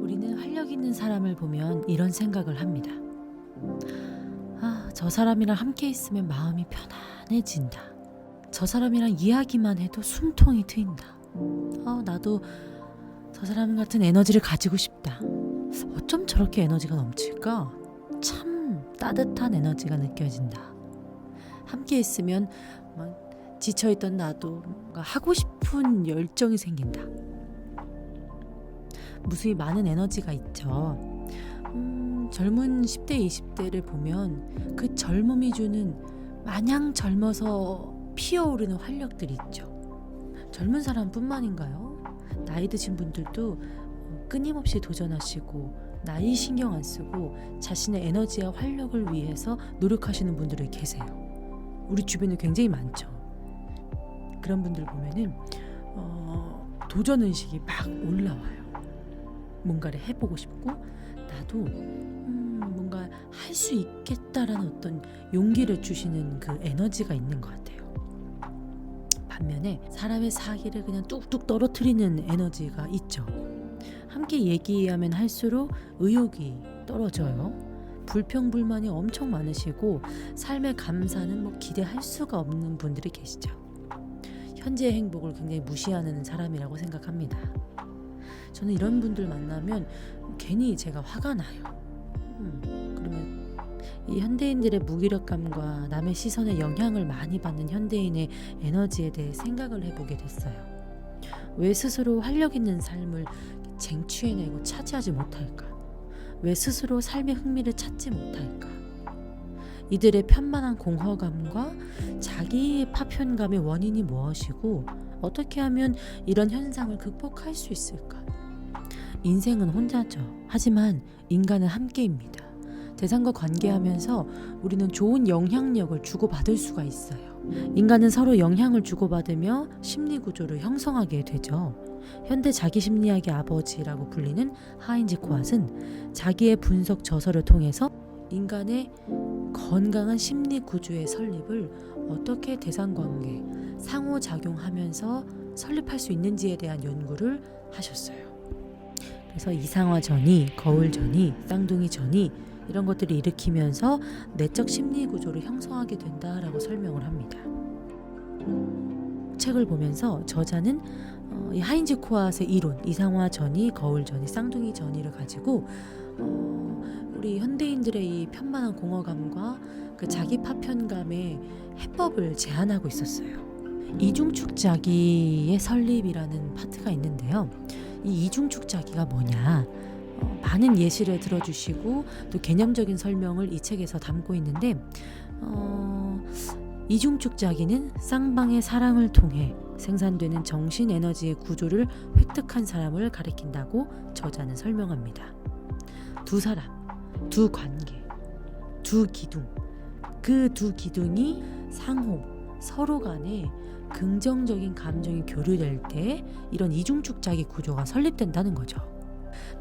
우리는 활력 있는 사람을 보면 이런 생각을 합니다. 저 사람이랑 함께 있으면 마음이 편안해진다. 저 사람이랑 이야기만 해도 숨통이 트인다. 나도 저 사람 같은 에너지를 가지고 싶다. 어쩜 저렇게 에너지가 넘칠까? 참 따뜻한 에너지가 느껴진다. 함께 있으면 지쳐있던 나도 뭔가 하고 싶은 열정이 생긴다. 무수히 많은 에너지가 있죠. 젊은 10대, 20대를 보면 그 젊음이 주는 마냥 젊어서 피어오르는 활력들이 있죠. 젊은 사람뿐만인가요? 나이 드신 분들도 끊임없이 도전하시고 나이 신경 안 쓰고 자신의 에너지와 활력을 위해서 노력하시는 분들이 계세요. 우리 주변에 굉장히 많죠. 그런 분들 보면은 도전 의식이 막 올라와요. 뭔가를 해보고 싶고 나도 뭔가 할 수 있겠다라는 어떤 용기를 주시는 그 에너지가 있는 것 같아요. 반면에 사람의 사기를 그냥 뚝뚝 떨어뜨리는 에너지가 있죠. 함께 얘기하면 할수록 의욕이 떨어져요. 불평불만이 엄청 많으시고 삶의 감사는 기대할 수가 없는 분들이 계시죠. 현재의 행복을 굉장히 무시하는 사람이라고 생각합니다. 저는 이런 분들 만나면 괜히 제가 화가 나요. 그러면 이 현대인들의 무기력감과 남의 시선에 영향을 많이 받는 현대인의 에너지에 대해 생각을 해보게 됐어요. 왜 스스로 활력 있는 삶을 쟁취해내고 차지하지 못할까? 왜 스스로 삶의 흥미를 찾지 못할까? 이들의 편만한 공허감과 자기 파편감의 원인이 무엇이고 어떻게 하면 이런 현상을 극복할 수 있을까? 인생은 혼자죠. 하지만 인간은 함께입니다. 대상과 관계하면서 우리는 좋은 영향력을 주고받을 수가 있어요. 인간은 서로 영향을 주고받으며 심리구조를 형성하게 되죠. 현대 자기심리학의 아버지라고 불리는 하인즈 코앗은 자기의 분석 저서를 통해서 인간의 건강한 심리구조의 설립을 어떻게 대상관계, 상호작용하면서 설립할 수 있는지에 대한 연구를 하셨어요. 그래서 이상화 전이, 거울 전이, 쌍둥이 전이 이런 것들을 일으키면서 내적 심리 구조를 형성하게 된다라고 설명을 합니다. 책을 보면서 저자는 이 하인즈 코앗의 이론, 이상화 전이, 거울 전이, 쌍둥이 전이를 가지고 우리 현대인들의 이 편만한 공허감과 그 자기 파편감의 해법을 제안하고 있었어요. 이중축 자기의 설립이라는 파트가 있는데요. 이 이중축 자기가 뭐냐? 많은 예시를 들어주시고 또 개념적인 설명을 이 책에서 담고 있는데 이중축 자기는 쌍방의 사랑을 통해 생산되는 정신 에너지의 구조를 획득한 사람을 가리킨다고 저자는 설명합니다. 두 사람, 두 관계, 두 기둥, 그 두 기둥이 상호, 서로 간에 긍정적인 감정이 교류될 때 이런 이중축 자기 구조가 설립된다는 거죠.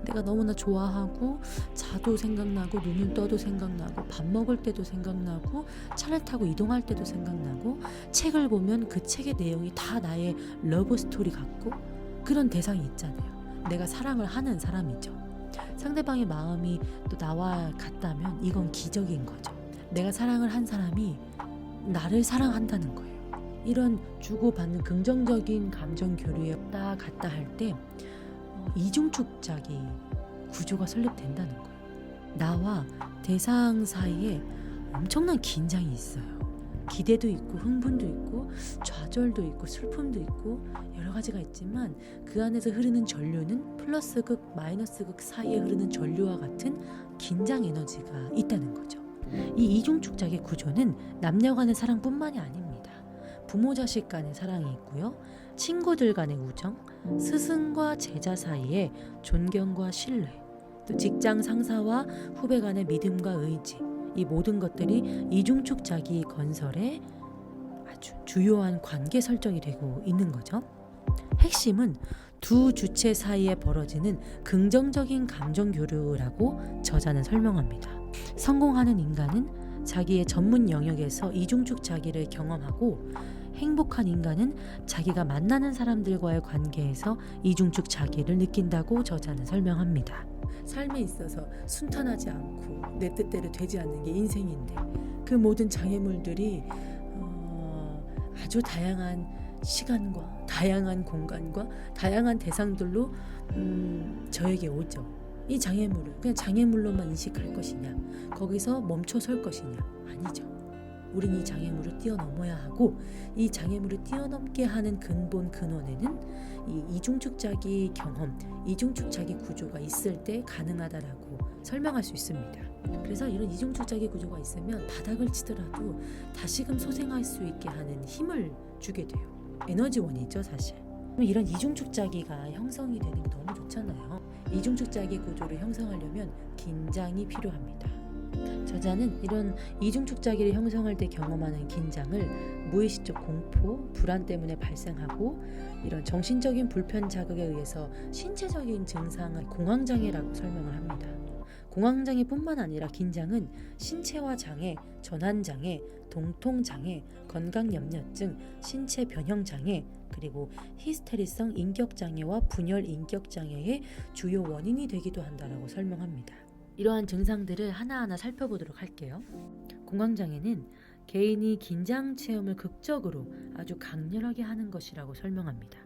내가 너무나 좋아하고 자도 생각나고 눈을 떠도 생각나고 밥 먹을 때도 생각나고 차를 타고 이동할 때도 생각나고 책을 보면 그 책의 내용이 다 나의 러브 스토리 같고 그런 대상이 있잖아요. 내가 사랑을 하는 사람이죠. 상대방의 마음이 또 나와 같다면 이건 기적인 거죠. 내가 사랑을 한 사람이 나를 사랑한다는 거예요. 이런 주고받는 긍정적인 감정 교류에 딱 갔다 할 때 이중축 자기 구조가 설립된다는 거예요. 나와 대상 사이에 엄청난 긴장이 있어요. 기대도 있고 흥분도 있고 좌절도 있고 슬픔도 있고 여러 가지가 있지만 그 안에서 흐르는 전류는 플러스 극 마이너스 극 사이에 흐르는 전류와 같은 긴장 에너지가 있다는 거죠. 이 이중축 자기 구조는 남녀 간의 사랑뿐만이 아닙니다. 부모 자식 간의 사랑이 있고요. 친구들 간의 우정, 스승과 제자 사이의 존경과 신뢰, 또 직장 상사와 후배 간의 믿음과 의지, 이 모든 것들이 이중축 자기 건설에 아주 주요한 관계 설정이 되고 있는 거죠. 핵심은 두 주체 사이에 벌어지는 긍정적인 감정 교류라고 저자는 설명합니다. 성공하는 인간은 자기의 전문 영역에서 이중축 자기를 경험하고 행복한 인간은 자기가 만나는 사람들과의 관계에서 이중축 자기를 느낀다고 저자는 설명합니다. 삶에 있어서 순탄하지 않고 내 뜻대로 되지 않는 게 인생인데 그 모든 장애물들이 아주 다양한 시간과 다양한 공간과 다양한 대상들로 저에게 오죠. 이 장애물을 그냥 장애물로만 인식할 것이냐, 거기서 멈춰 설 것이냐, 아니죠. 우린 이 장애물을 뛰어넘어야 하고, 이 장애물을 뛰어넘게 하는 근원에는 이 이중축자기 경험, 이중축자기 구조가 있을 때 가능하다라고 설명할 수 있습니다. 그래서 이런 이중축자기 구조가 있으면 바닥을 치더라도 다시금 소생할 수 있게 하는 힘을 주게 돼요. 에너지원이죠, 사실. 이런 이중축자기가 형성이 되는 게 너무 좋잖아요. 이중축자기 구조를 형성하려면 긴장이 필요합니다. 저자는 이런 이중축자기를 형성할 때 경험하는 긴장을 무의식적 공포, 불안 때문에 발생하고 이런 정신적인 불편 자극에 의해서 신체적인 증상을 공황장애라고 설명을 합니다. 공황장애뿐만 아니라 긴장은 신체화 장애, 전환장애, 동통장애, 건강염려증, 신체 변형장애, 그리고 히스테리성 인격장애와 분열 인격장애의 주요 원인이 되기도 한다라고 설명합니다. 이러한 증상들을 하나하나 살펴보도록 할게요. 공황장애는 개인이 긴장 체험을 극적으로 아주 강렬하게 하는 것이라고 설명합니다.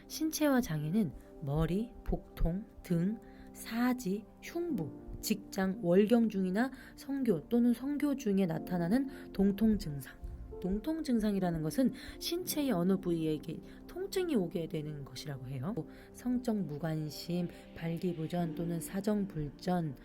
신체화 장애는 머리, 복통, 등, 사지, 흉부, 직장, 월경 중이나 성교 또는 성교 중에 나타나는 동통 증상. 동통 증상이라는 것은 신체의 어느 부위에게 통증이 오게 되는 것이라고 해요. 성적 무관심, 발기부전 또는 사정불전,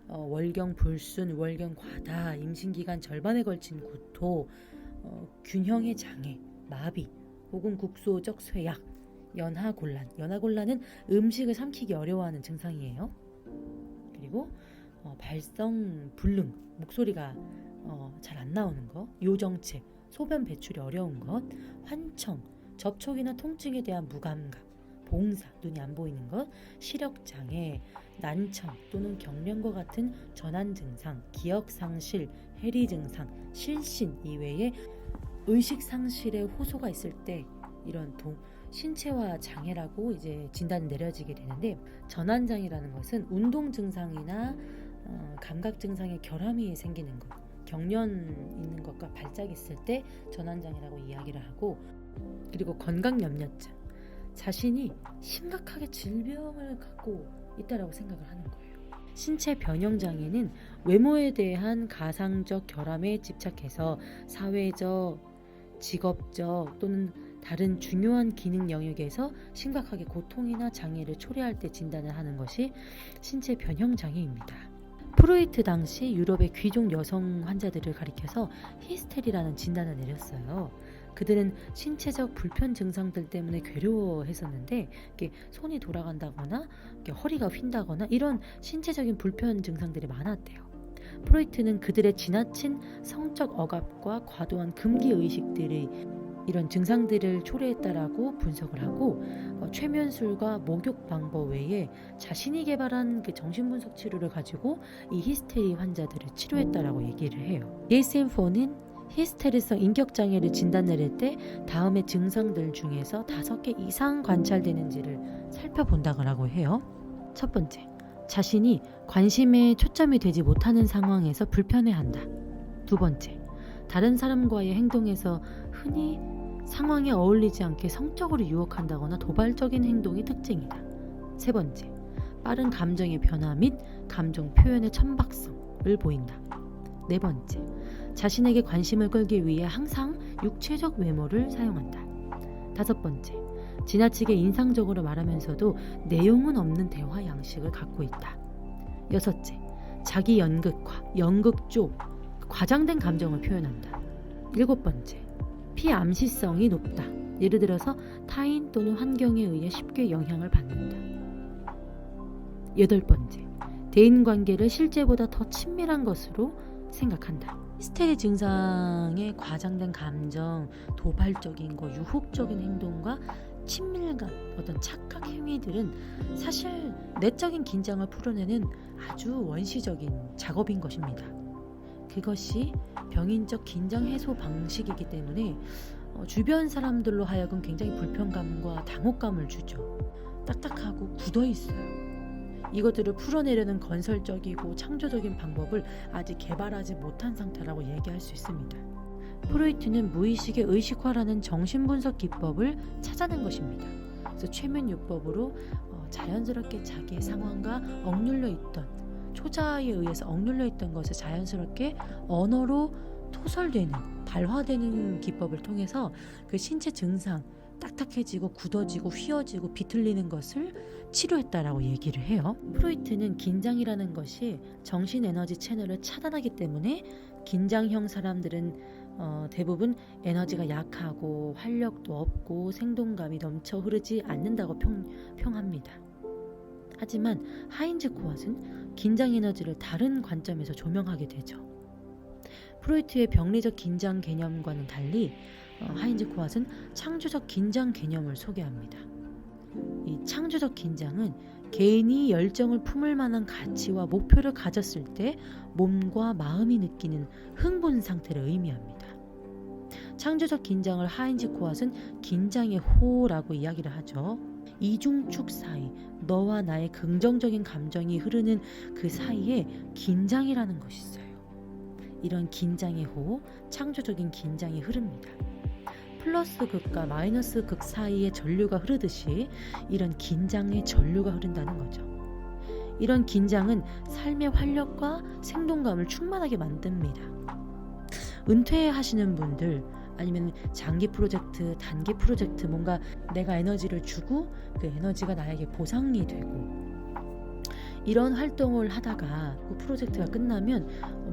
월경 불순, 월경 과다, 임신기간 절반에 걸친 구토, 균형의 장애, 마비, 혹은 국소적 쇠약, 연하곤란. 연하곤란은 음식을 삼키기 어려워하는 증상이에요. 그리고 발성 불능, 목소리가 잘 안 나오는 것, 요정체, 소변 배출이 어려운 것, 환청, 접촉이나 통증에 대한 무감각, 봉사, 눈이 안 보이는 것, 시력장애, 난청 또는 경련과 같은 전환 증상, 기억상실, 해리 증상, 실신 이외에 의식상실의 호소가 있을 때 이런 신체화 장애라고 이제 진단이 내려지게 되는데, 전환장애라는 것은 운동 증상이나 감각 증상의 결함이 생기는 것, 경련 있는 것과 발작이 있을 때 전환장애라고 이야기를 하고, 그리고 건강염려증, 자신이 심각하게 질병을 갖고 있다라고 생각을 하는 거예요. 신체 변형장애는 외모에 대한 가상적 결함에 집착해서 사회적, 직업적 또는 다른 중요한 기능 영역에서 심각하게 고통이나 장애를 초래할 때 진단을 하는 것이 신체 변형장애입니다. 프로이트 당시 유럽의 귀족 여성 환자들을 가리켜서 히스테리라는 진단을 내렸어요. 그들은 신체적 불편 증상들 때문에 괴로워했었는데 손이 돌아간다거나 허리가 휜다거나 이런 신체적인 불편 증상들이 많았대요. 프로이트는 그들의 지나친 성적 억압과 과도한 금기 의식들이 이런 증상들을 초래했다라고 분석을 하고, 최면술과 목욕 방법 외에 자신이 개발한 그 정신분석 치료를 가지고 이 히스테리 환자들을 치료했다라고 얘기를 해요. DSM-4는 히스테리성 인격장애를 진단 내릴 때 다음의 증상들 중에서 5개 이상 관찰되는지를 살펴본다고 해요. 첫 번째, 자신이 관심에 초점이 되지 못하는 상황에서 불편해한다. 두 번째, 다른 사람과의 행동에서 흔히 상황에 어울리지 않게 성적으로 유혹한다거나 도발적인 행동이 특징이다. 세 번째, 빠른 감정의 변화 및 감정 표현의 천박성을 보인다. 네 번째, 자신에게 관심을 끌기 위해 항상 육체적 외모를 사용한다. 다섯 번째, 지나치게 인상적으로 말하면서도 내용은 없는 대화 양식을 갖고 있다. 여섯째, 자기 연극화, 연극조, 과장된 감정을 표현한다. 일곱 번째, 피암시성이 높다. 예를 들어서 타인 또는 환경에 의해 쉽게 영향을 받는다. 여덟 번째, 대인관계를 실제보다 더 친밀한 것으로 생각한다. 히스테리 증상의 과장된 감정, 도발적인 거, 유혹적인 행동과 친밀감, 어떤 착각 행위들은 사실 내적인 긴장을 풀어내는 아주 원시적인 작업인 것입니다. 그것이 병인적 긴장 해소 방식이기 때문에 주변 사람들로 하여금 굉장히 불편감과 당혹감을 주죠. 딱딱하고 굳어 있어요. 이것들을 풀어내려는 건설적이고 창조적인 방법을 아직 개발하지 못한 상태라고 얘기할 수 있습니다. 프로이트는 무의식의 의식화라는 정신분석 기법을 찾아낸 것입니다. 그래서 최면요법으로 자연스럽게 자기의 상황과 억눌려 있던, 초자아에 의해서 억눌려 있던 것을 자연스럽게 언어로 토설되는, 발화되는 기법을 통해서 그 신체 증상, 딱딱해지고 굳어지고 휘어지고 비틀리는 것을 치료했다라고 얘기를 해요. 프로이트는 긴장이라는 것이 정신 에너지 채널을 차단하기 때문에 긴장형 사람들은 대부분 에너지가 약하고 활력도 없고 생동감이 넘쳐 흐르지 않는다고 평합니다. 하지만 하인즈 코앗은 긴장 에너지를 다른 관점에서 조명하게 되죠. 프로이트의 병리적 긴장 개념과는 달리 하인즈 코앗은 창조적 긴장 개념을 소개합니다. 이 창조적 긴장은 개인이 열정을 품을 만한 가치와 목표를 가졌을 때 몸과 마음이 느끼는 흥분 상태를 의미합니다. 창조적 긴장을 하인즈 코앗은 긴장의 호라고 이야기를 하죠. 이중축 사이, 너와 나의 긍정적인 감정이 흐르는 그 사이에 긴장이라는 것이 있어요. 이런 긴장의 호, 창조적인 긴장이 흐릅니다. 플러스 극과 마이너스 극 사이에 전류가 흐르듯이 이런 긴장의 전류가 흐른다는 거죠. 이런 긴장은 삶의 활력과 생동감을 충만하게 만듭니다. 은퇴하시는 분들, 아니면 장기 프로젝트, 단기 프로젝트, 뭔가 내가 에너지를 주고 그 에너지가 나에게 보상이 되고, 이런 활동을 하다가 그 프로젝트가 끝나면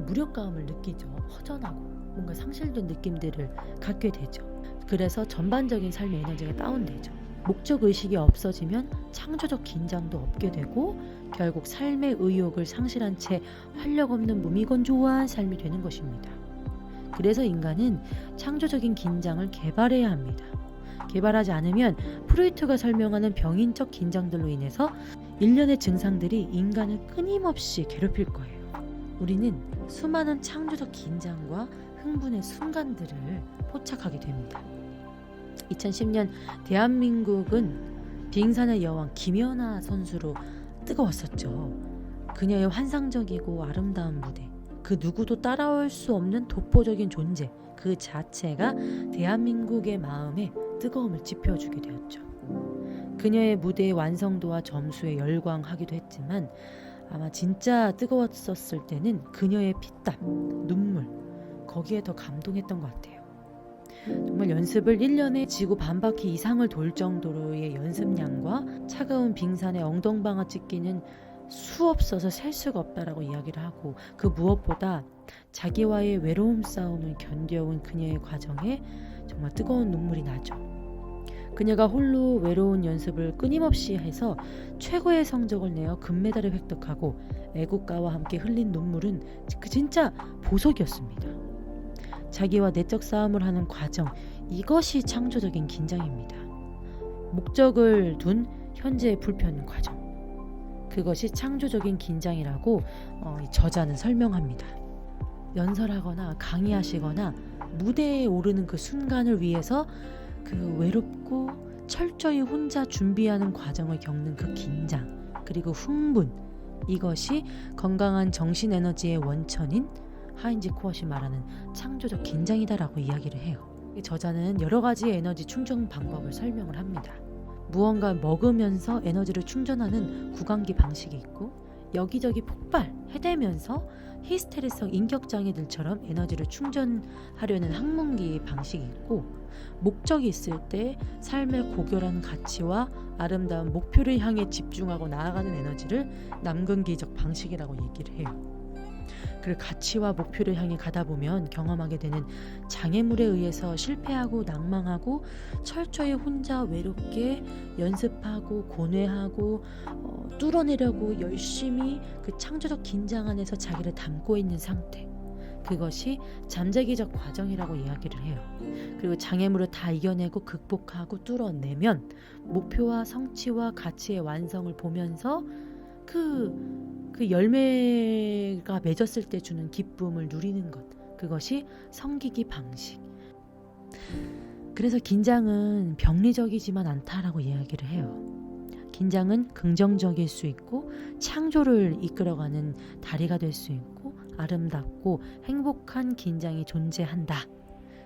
무력감을 느끼죠. 허전하고 뭔가 상실된 느낌들을 갖게 되죠. 그래서 전반적인 삶의 에너지가 다운되죠. 목적의식이 없어지면 창조적 긴장도 없게 되고 결국 삶의 의욕을 상실한 채 활력 없는 무미건조한 삶이 되는 것입니다. 그래서 인간은 창조적인 긴장을 개발해야 합니다. 개발하지 않으면 프로이트가 설명하는 병인적 긴장들로 인해서 일련의 증상들이 인간을 끊임없이 괴롭힐 거예요. 우리는 수많은 창조적 긴장과 흥분의 순간들을 포착하게 됩니다. 2010년 대한민국은 빙산의 여왕 김연아 선수로 뜨거웠었죠. 그녀의 환상적이고 아름다운 무대, 그 누구도 따라올 수 없는 독보적인 존재, 그 자체가 대한민국의 마음에 뜨거움을 지펴주게 되었죠. 그녀의 무대의 완성도와 점수에 열광하기도 했지만 아마 진짜 뜨거웠었을 때는 그녀의 피땀, 눈물, 거기에 더 감동했던 것 같아요. 정말 연습을 1년에 지구 반바퀴 이상을 돌 정도로의 연습량과 차가운 빙산의 엉덩방아 찍기는 수없어서 셀 수가 없다라고 이야기를 하고, 그 무엇보다 자기와의 외로움 싸움을 견뎌온 그녀의 과정에 정말 뜨거운 눈물이 나죠. 그녀가 홀로 외로운 연습을 끊임없이 해서 최고의 성적을 내어 금메달을 획득하고 애국가와 함께 흘린 눈물은 그 진짜 보석이었습니다. 자기와 내적 싸움을 하는 과정, 이것이 창조적인 긴장입니다. 목적을 둔 현재의 불편 과정, 그것이 창조적인 긴장이라고 저자는 설명합니다. 연설하거나 강의하시거나 무대에 오르는 그 순간을 위해서 그 외롭고 철저히 혼자 준비하는 과정을 겪는 그 긴장, 그리고 흥분, 이것이 건강한 정신 에너지의 원천인 하인즈 코앗이 말하는 창조적 긴장이다라고 이야기를 해요. 저자는 여러 가지의 에너지 충전 방법을 설명을 합니다. 무언가 먹으면서 에너지를 충전하는 구강기 방식이 있고, 여기저기 폭발해대면서 히스테리성 인격장애들처럼 에너지를 충전하려는 항문기 방식이 있고, 목적이 있을 때 삶의 고결한 가치와 아름다운 목표를 향해 집중하고 나아가는 에너지를 남근기적 방식이라고 얘기를 해요. 그리고 가치와 목표를 향해 가다 보면 경험하게 되는 장애물에 의해서 실패하고 낭망하고 철저히 혼자 외롭게 연습하고 고뇌하고 뚫어내려고 열심히 그 창조적 긴장 안에서 자기를 담고 있는 상태, 그것이 잠재기적 과정이라고 이야기를 해요. 그리고 장애물을 다 이겨내고 극복하고 뚫어내면 목표와 성취와 가치의 완성을 보면서 그 열매가 맺었을 때 주는 기쁨을 누리는 것, 그것이 성기기 방식. 그래서 긴장은 병리적이지만 않다라고 이야기를 해요. 긴장은 긍정적일 수 있고 창조를 이끌어가는 다리가 될 수 있고 아름답고 행복한 긴장이 존재한다.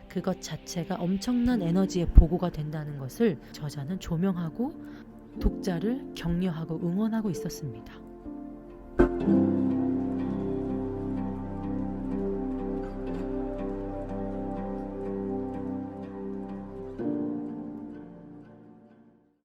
그것 자체가 엄청난 에너지의 보고가 된다는 것을 저자는 조명하고 독자를 격려하고 응원하고 있었습니다.